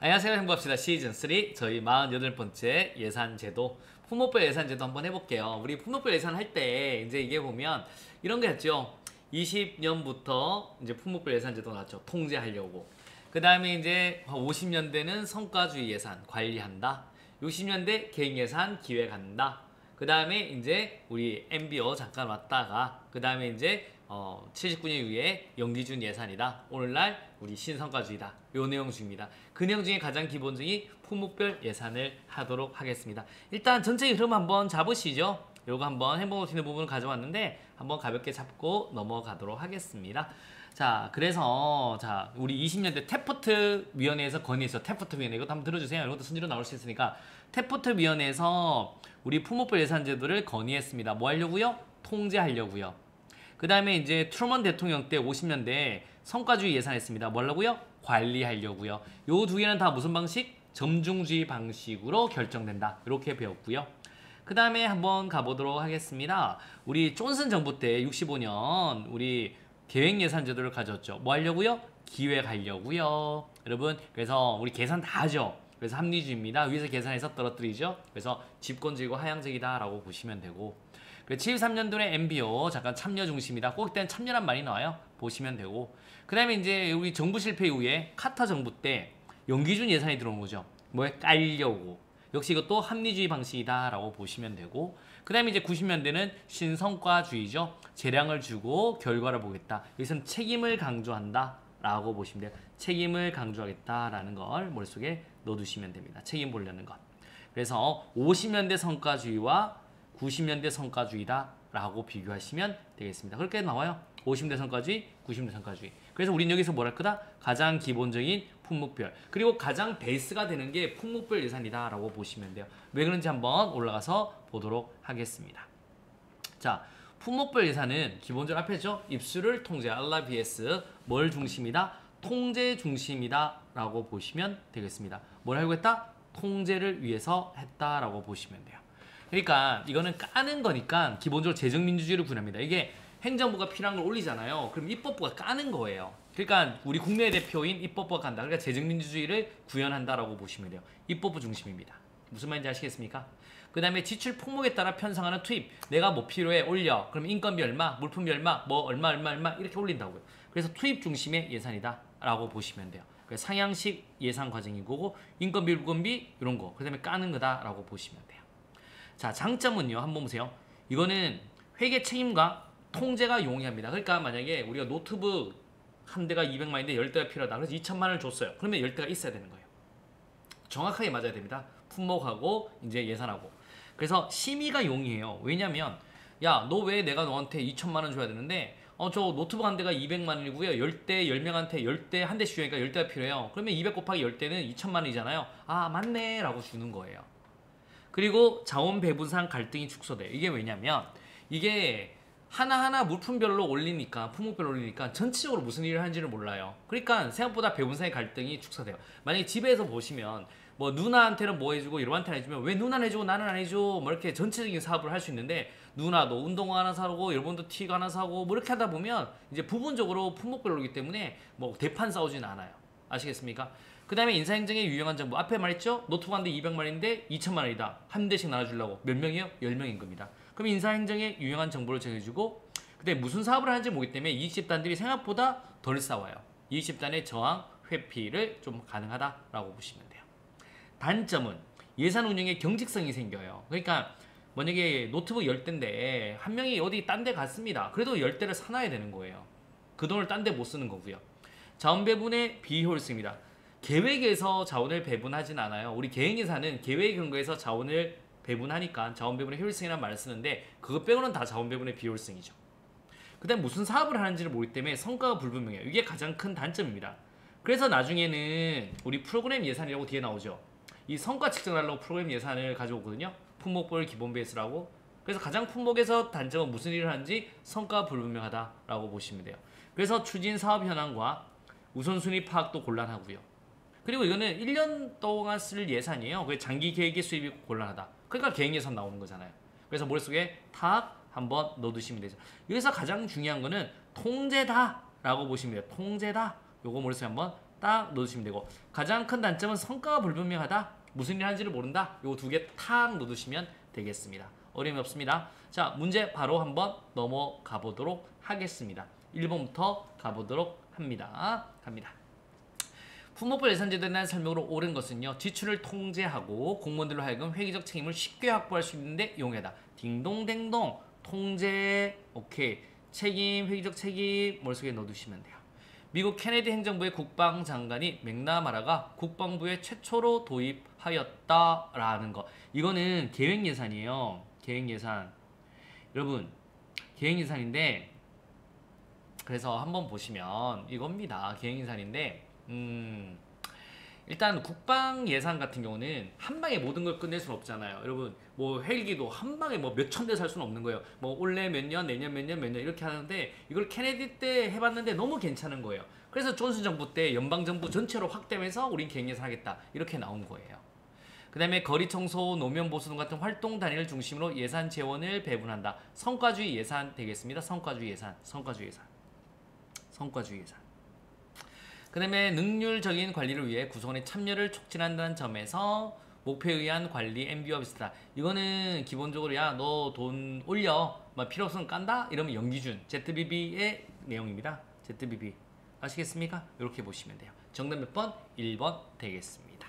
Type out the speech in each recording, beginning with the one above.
안녕하세요. 행복합시다 시즌 3 저희 48번째 예산제도 품목별 예산제도 한번 해볼게요. 우리 품목별 예산 할 때 이제 이게 보면 이런 게 있죠. 20년부터 이제 품목별 예산제도 나왔죠. 통제하려고. 그 다음에 이제 50년대는 성과주의 예산 관리한다. 60년대 계획예산 기획한다. 그 다음에 이제 우리 MBO 잠깐 왔다가 그 다음에 이제 79년 이후에 연기준 예산이다. 오늘날 우리 신성과주의다. 요 내용 중입니다. 그 내용 중에 가장 기본적인 품목별 예산을 하도록 하겠습니다. 일단 전체 흐름 한번 잡으시죠. 요거 한번 해보고 있는 부분을 가져왔는데 한번 가볍게 잡고 넘어가도록 하겠습니다. 자, 그래서 자 우리 20년대 태포트 위원회에서 건의했어. 태포트 위원회 이것도 한번 들어주세요. 이것도 순위로 나올 수 있으니까 태포트 위원회에서 우리 품목별 예산 제도를 건의했습니다. 뭐 하려고요? 통제하려고요. 그 다음에 이제 트루먼 대통령 때 50년대 성과주의 예산했습니다. 뭐 하려고요? 관리하려고요. 요 두 개는 다 무슨 방식? 점중주의 방식으로 결정된다. 이렇게 배웠고요. 그 다음에 한번 가보도록 하겠습니다. 우리 존슨 정부 때 65년 우리 계획예산제도를 가졌죠. 뭐 하려고요? 기획하려고요. 여러분 그래서 우리 계산 다 하죠. 그래서 합리주의입니다. 위에서 계산해서 떨어뜨리죠. 그래서 집권적이고 하향적이다 라고 보시면 되고 73년도에 MBO 잠깐 참여 중심이다. 꼭 이때는 참여란 말이 나와요. 보시면 되고 그 다음에 이제 우리 정부 실패 이후에 카터 정부 때 연기준 예산이 들어온 거죠. 뭐에 깔려고 역시 이것도 합리주의 방식이다 라고 보시면 되고 그 다음에 이제 90년대는 신성과주의죠. 재량을 주고 결과를 보겠다. 여기서는 책임을 강조한다 라고 보시면 돼요. 책임을 강조하겠다라는 걸 머릿속에 넣어두시면 됩니다. 책임 보려는 것. 그래서 50년대 성과주의와 90년대 성과주의다 라고 비교하시면 되겠습니다. 그렇게 나와요. 50년대 성과주의, 90년대 성과주의. 그래서 우린 여기서 뭘 할 거다? 가장 기본적인 품목별. 그리고 가장 베이스가 되는 게 품목별 예산이다 라고 보시면 돼요. 왜 그런지 한번 올라가서 보도록 하겠습니다. 자, 품목별 예산은 기본적으로 앞에죠. 입수를 통제, 알라 vs 뭘 중심이다? 통제 중심이다 라고 보시면 되겠습니다. 뭘 하려고 했다? 통제를 위해서 했다라고 보시면 돼요. 그러니까 이거는 까는 거니까 기본적으로 재정민주주의를 구현합니다. 이게 행정부가 필요한 걸 올리잖아요. 그럼 입법부가 까는 거예요. 그러니까 우리 국내 대표인 입법부가 간다. 그러니까 재정민주주의를 구현한다라고 보시면 돼요. 입법부 중심입니다. 무슨 말인지 아시겠습니까? 그 다음에 지출 폭목에 따라 편성하는 투입. 내가 뭐 필요해 올려. 그럼 인건비 얼마, 물품비 얼마, 뭐 얼마 이렇게 올린다고요. 그래서 투입 중심의 예산이다 라고 보시면 돼요. 그래서 상향식 예산 과정인 거고 인건비, 물건비 이런 거. 그 다음에 까는 거다 라고 보시면 돼요. 자, 장점은요. 한번 보세요. 이거는 회계 책임과 통제가 용이합니다. 그러니까 만약에 우리가 노트북 한 대가 200만인데 10대가 필요하다. 그래서 2천만 원을 줬어요. 그러면 10대가 있어야 되는 거예요. 정확하게 맞아야 됩니다. 품목하고 이제 예산하고. 그래서 심의가 용이해요. 왜냐면 야, 너 왜 내가 너한테 2천만 원 줘야 되는데 저 노트북 한 대가 200만 원이고요. 10대 10명한테 10대 한 대씩 주니까 10대가 필요해요. 그러면 200 곱하기 10대는 2천만 원이잖아요. 아, 맞네 라고 주는 거예요. 그리고 자원 배분상 갈등이 축소돼요. 이게 왜냐면 이게 하나하나 물품별로 올리니까 품목별로 올리니까 전체적으로 무슨 일을 하는지를 몰라요. 그러니까 생각보다 배분상의 갈등이 축소돼요. 만약에 집에서 보시면 뭐 누나한테는 뭐 해주고 여러분한테는 해주면 왜 누나는 해주고 나는 안 해줘 뭐 이렇게 전체적인 사업을 할 수 있는데 누나도 운동화 하나 사고 여러분도 티 하나 사고 뭐 이렇게 하다 보면 이제 부분적으로 품목별로 오기 때문에 뭐 대판 싸우지는 않아요. 아시겠습니까? 그 다음에 인사행정의 유용한 정보 앞에 말했죠? 노트북 한 대 200만인데 2천만 원이다. 한 대씩 나눠주려고 몇 명이요? 10명인 겁니다. 그럼 인사행정의 유용한 정보를 정해주고 근데 무슨 사업을 하는지 모르기 때문에 이익집단들이 생각보다 덜 싸워요. 이익집단의 저항, 회피를 좀 가능하다라고 보시면 돼요. 단점은 예산 운영에 경직성이 생겨요. 그러니까 만약에 노트북 10대인데 한 명이 어디 딴 데 갔습니다. 그래도 10대를 사놔야 되는 거예요. 그 돈을 딴 데 못 쓰는 거고요. 자원 배분의 비효율성입니다. 계획에서 자원을 배분하진 않아요. 우리 계획예산은 계획 근거에서 자원을 배분하니까 자원 배분의 효율성이라는 말을 쓰는데 그거 빼고는 다 자원 배분의 비효율성이죠. 그 다음 무슨 사업을 하는지를 모르기 때문에 성과가 불분명해요. 이게 가장 큰 단점입니다. 그래서 나중에는 우리 프로그램 예산이라고 뒤에 나오죠. 이 성과 측정하려고 프로그램 예산을 가져오거든요. 품목별 기본 베이스라고. 그래서 가장 품목에서 단점은 무슨 일을 하는지 성과가 불분명하다라고 보시면 돼요. 그래서 추진 사업 현황과 우선순위 파악도 곤란하고요. 그리고 이거는 1년 동안 쓸 예산이에요. 그게 장기 계획의 수입이 곤란하다. 그러니까 계획 예산 나오는 거잖아요. 그래서 머릿속에 탁 한번 넣어두시면 되죠. 여기서 가장 중요한 거는 통제다 라고 보시면 돼요. 통제다. 요거 머릿속에 한번 딱 넣어주시면 되고, 가장 큰 단점은 성과가 불분명하다, 무슨 일 하는지를 모른다, 요 두 개 탁 넣어주시면 되겠습니다. 어려움이 없습니다. 자, 문제 바로 한번 넘어가 보도록 하겠습니다. 1번부터 가보도록 합니다. 갑니다. 품목별 예산제도에 대한 설명으로 옳은 것은요, 지출을 통제하고 공무원들로 하여금 회계적 책임을 쉽게 확보할 수 있는데 용이하다. 딩동댕동. 통제, 오케이. 책임, 회계적 책임 머릿속에 넣어두시면 돼요. 미국 케네디 행정부의 국방장관이 맥나마라가 국방부에 최초로 도입하였다라는 거. 이거는 계획예산이에요. 계획예산. 여러분, 계획예산인데, 그래서 한번 보시면 이겁니다. 계획예산인데, 일단 국방 예산 같은 경우는 한 방에 모든 걸 끝낼 수는 없잖아요. 여러분, 뭐 헬기도 한 방에 뭐 몇천 대 살 수는 없는 거예요. 뭐 올해 몇 년, 내년 몇 년, 몇 년 이렇게 하는데, 이걸 케네디 때 해봤는데 너무 괜찮은 거예요. 그래서 존슨 정부 때 연방 정부 전체로 확대해서 우린 계획 예산 하겠다 이렇게 나온 거예요. 그 다음에 거리 청소, 노면 보수 등 같은 활동 단위를 중심으로 예산 재원을 배분한다. 성과주의 예산 되겠습니다. 성과주의 예산, 성과주의 예산, 성과주의 예산. 그 다음에 능률적인 관리를 위해 구성원의 참여를 촉진한다는 점에서 목표에 의한 관리 MB와 비슷하다. 이거는 기본적으로 야 너 돈 올려, 막 필요 없으면 깐다 이러면 연기준 ZBB의 내용입니다. ZBB 아시겠습니까? 이렇게 보시면 돼요. 정답 몇 번? 1번 되겠습니다.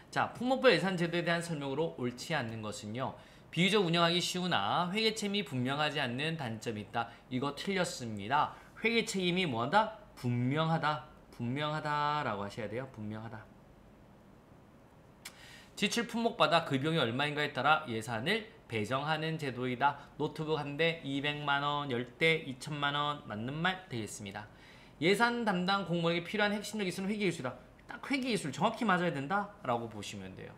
자, 품목별 예산 제도에 대한 설명으로 옳지 않는 것은요, 비교적 운영하기 쉬우나 회계 책임이 분명하지 않는 단점이 있다. 이거 틀렸습니다. 회계 책임이 뭐하다? 분명하다. 분명하다라고 하셔야 돼요. 분명하다. 지출 품목마다 그 비용이 얼마인가에 따라 예산을 배정하는 제도이다. 노트북 한 대 200만원, 10대 2천만원 맞는 말 되겠습니다. 예산 담당 공무원에게 필요한 핵심적 기술은 회계기술이다. 딱 회계기술 정확히 맞아야 된다라고 보시면 돼요.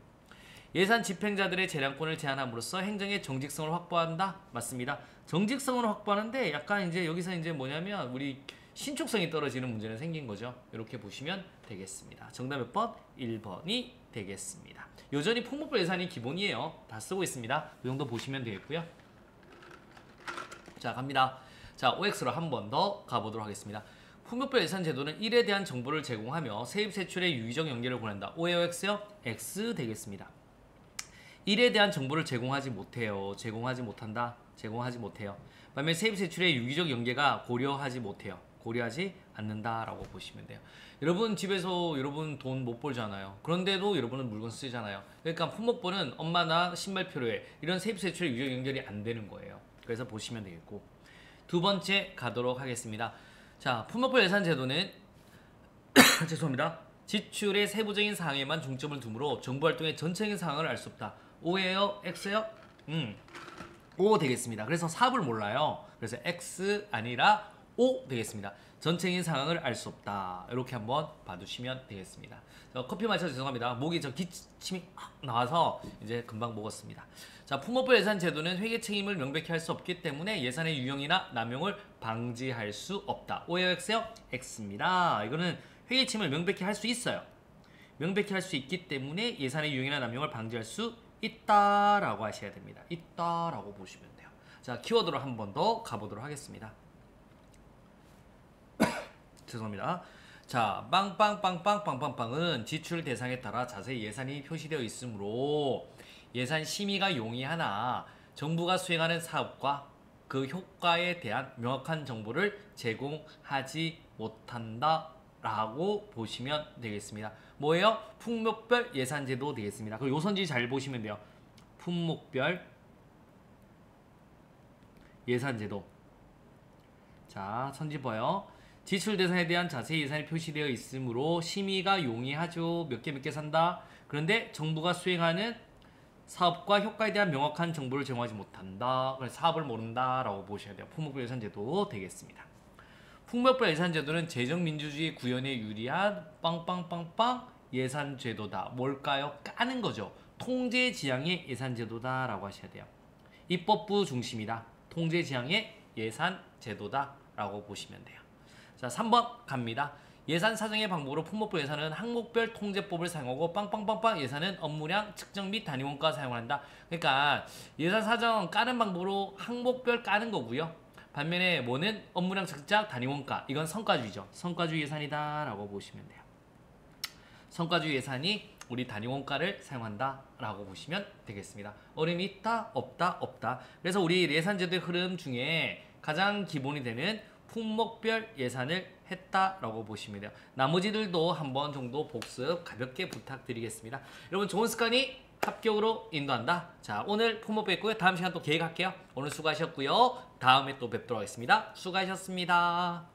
예산 집행자들의 재량권을 제한함으로써 행정의 정직성을 확보한다. 맞습니다. 정직성을 확보하는데 약간 이제 여기서 이제 뭐냐면 우리 신축성이 떨어지는 문제는 생긴 거죠. 이렇게 보시면 되겠습니다. 정답 몇 번? 1번이 되겠습니다. 여전히 품목별 예산이 기본이에요. 다 쓰고 있습니다. 이 정도 보시면 되겠고요. 자, 갑니다. 자, OX로 한 번 더 가보도록 하겠습니다. 품목별 예산 제도는 1에 대한 정보를 제공하며 세입 세출의 유의적 연계를 보낸다. O예요, X요? X 되겠습니다. 1에 대한 정보를 제공하지 못해요. 제공하지 못한다. 제공하지 못해요. 반면 세입 세출의 유기적 연계가 고려하지 못해요. 고려하지 않는다라고 보시면 돼요. 여러분 집에서 여러분 돈 못 벌잖아요. 그런데도 여러분은 물건 쓰잖아요. 그러니까 품목보는 엄마 나 신발 필요해. 이런 세입 세출의 유기적 연결이 안 되는 거예요. 그래서 보시면 되겠고, 두 번째 가도록 하겠습니다. 자, 품목별 예산 제도는 죄송합니다. 지출의 세부적인 사항에만 중점을 두므로 정부 활동의 전체적인 상황을 알 수 없다. O예요? X예요? O 되겠습니다. 그래서 사업을 몰라요. 그래서 X 아니라 O 되겠습니다. 전체적인 상황을 알 수 없다. 이렇게 한번 봐두시면 되겠습니다. 커피 마셔서 죄송합니다. 목이 기침이 나와서 이제 금방 먹었습니다. 자, 품목별 예산 제도는 회계 책임을 명백히 할 수 없기 때문에 예산의 유용이나 남용을 방지할 수 없다. O예요, X예요? X입니다. 이거는 회계 책임을 명백히 할 수 있어요. 명백히 할 수 있기 때문에 예산의 유용이나 남용을 방지할 수 있다라고 하셔야 됩니다. 있다라고 보시면 돼요. 자, 키워드로 한 번 더 가보도록 하겠습니다. 죄송합니다. 자, 빵빵빵빵빵빵빵은 지출 대상에 따라 자세히 예산이 표시되어 있으므로 예산 심의가 용이하나 정부가 수행하는 사업과 그 효과에 대한 명확한 정보를 제공하지 못한다 라고 보시면 되겠습니다. 뭐예요? 품목별 예산제도 되겠습니다. 그리고 요 선지 잘 보시면 돼요. 품목별 예산제도. 자, 선지 봐요. 지출 대상에 대한 자세히 예산이 표시되어 있으므로 심의가 용이하죠. 몇 개 산다. 그런데 정부가 수행하는 사업과 효과에 대한 명확한 정보를 제공하지 못한다. 그래서 사업을 모른다라고 보셔야 돼요. 품목별 예산제도 되겠습니다. 품목별 예산제도는 재정민주주의 구현에 유리한 빵빵빵빵 예산제도다. 뭘까요? 까는 거죠. 통제지향의 예산제도다라고 하셔야 돼요. 입법부 중심이다. 통제지향의 예산제도다라고 보시면 돼요. 자, 3번 갑니다. 예산 사정의 방법으로 품목별 예산은 항목별 통제법을 사용하고 빵빵빵빵 예산은 업무량 측정 및 단위원가 사용을 한다. 그러니까 예산 사정 까는 방법으로 항목별 까는 거고요. 반면에 뭐는 업무량 측정 단위원가, 이건 성과주의죠. 성과주의 예산이다 라고 보시면 돼요. 성과주의 예산이 우리 단위 원가를 사용한다라고 보시면 되겠습니다. 어려움이 있다, 없다, 없다. 그래서 우리 예산제도의 흐름 중에 가장 기본이 되는 품목별 예산을 했다라고 보시면 돼요. 나머지들도 한번 정도 복습 가볍게 부탁드리겠습니다. 여러분 좋은 습관이 합격으로 인도한다. 자, 오늘 품목별 했고요. 다음 시간 또 계획할게요. 오늘 수고하셨고요. 다음에 또 뵙도록 하겠습니다. 수고하셨습니다.